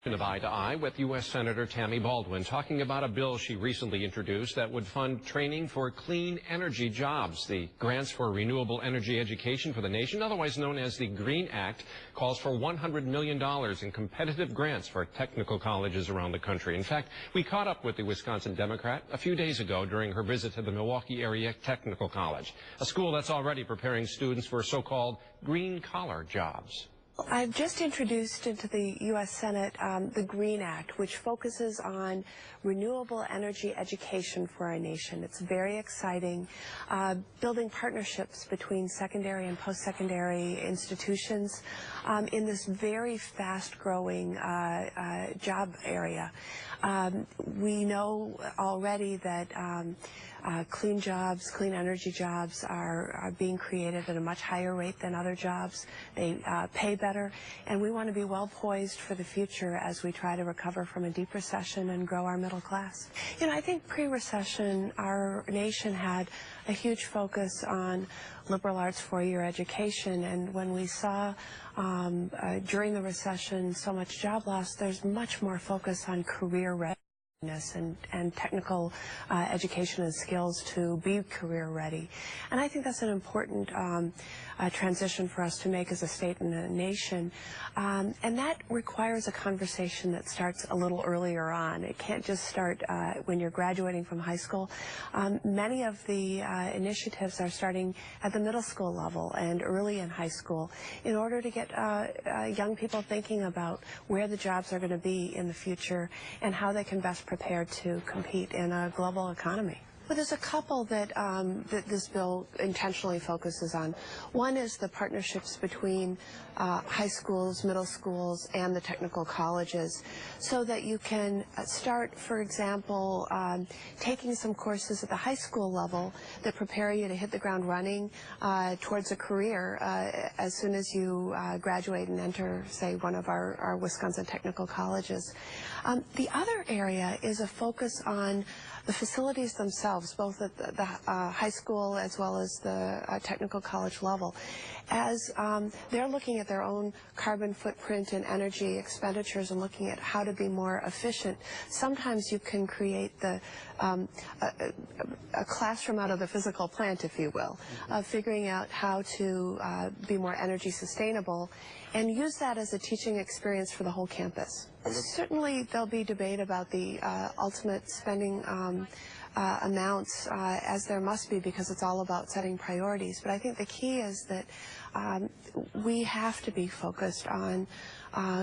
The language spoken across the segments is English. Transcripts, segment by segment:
Of Eye to Eye with U.S. Senator Tammy Baldwin talking about a bill she recently introduced that would fund training for clean energy jobs. The Grants for Renewable Energy Education for the Nation, otherwise known as the GREEN Act, calls for $100 million in competitive grants for technical colleges around the country. In fact, we caught up with the Wisconsin Democrat a few days ago during her visit to the Milwaukee Area Technical College, a school that's already preparing students for so-called green-collar jobs. I've just introduced into the U.S. Senate the GREEN Act, which focuses on renewable energy education for our nation. It's very exciting, building partnerships between secondary and post-secondary institutions in this very fast-growing job area. We know already that clean jobs, clean energy jobs are being created at a much higher rate than other jobs. They pay better, and we want to be well poised for the future as we try to recover from a deep recession and grow our middle class. You know, I think pre-recession our nation had a huge focus on liberal arts four-year education, and when we saw during the recession so much job loss, there's much more focus on career readiness and technical education and skills to be career ready. And I think that's an important transition for us to make as a state and a nation. And that requires a conversation that starts a little earlier on. It can't just start when you're graduating from high school. Many of the initiatives are starting at the middle school level and early in high school in order to get young people thinking about where the jobs are going to be in the future and how they can best prepare to compete in a global economy. Well, there's a couple that this bill intentionally focuses on. One is the partnerships between high schools, middle schools, and the technical colleges, so that you can start, for example, taking some courses at the high school level that prepare you to hit the ground running towards a career as soon as you graduate and enter, say, one of our Wisconsin technical colleges. The other area is a focus on the facilities themselves, both at the high school as well as the technical college level. As they're looking at their own carbon footprint and energy expenditures and looking at how to be more efficient, sometimes you can create a classroom out of the physical plant, if you will, of figuring out how to be more energy sustainable and use that as a teaching experience for the whole campus. Certainly there'll be debate about the ultimate spending amounts, as there must be, because it's all about setting priorities. But I think the key is that we have to be focused on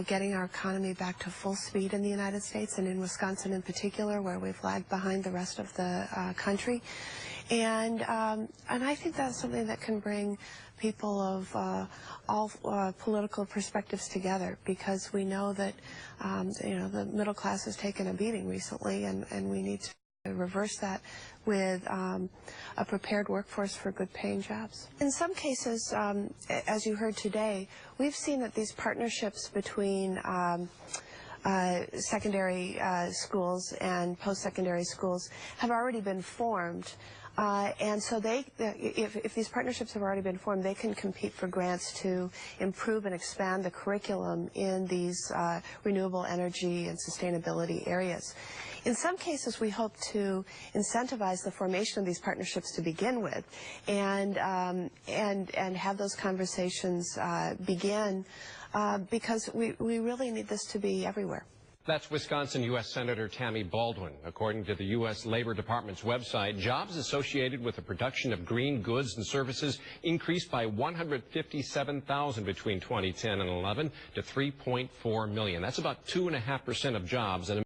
getting our economy back to full speed in the United States, and in Wisconsin in particular, where we've lagged behind the rest of the country. And I think that's something that can bring people of all political perspectives together, because we know that the middle class has taken a beating recently, and we need to reverse that with a prepared workforce for good-paying jobs. In some cases, as you heard today, we've seen that these partnerships between secondary schools and post-secondary schools have already been formed. And so if these partnerships have already been formed, they can compete for grants to improve and expand the curriculum in these renewable energy and sustainability areas. In some cases, we hope to incentivize the formation of these partnerships to begin with, and have those conversations begin, because we really need this to be everywhere. That's Wisconsin U.S. Senator Tammy Baldwin. According to the U.S. Labor Department's website, jobs associated with the production of green goods and services increased by 157,000 between 2010 and 11 to 3.4 million. That's about 2.5% of jobs. And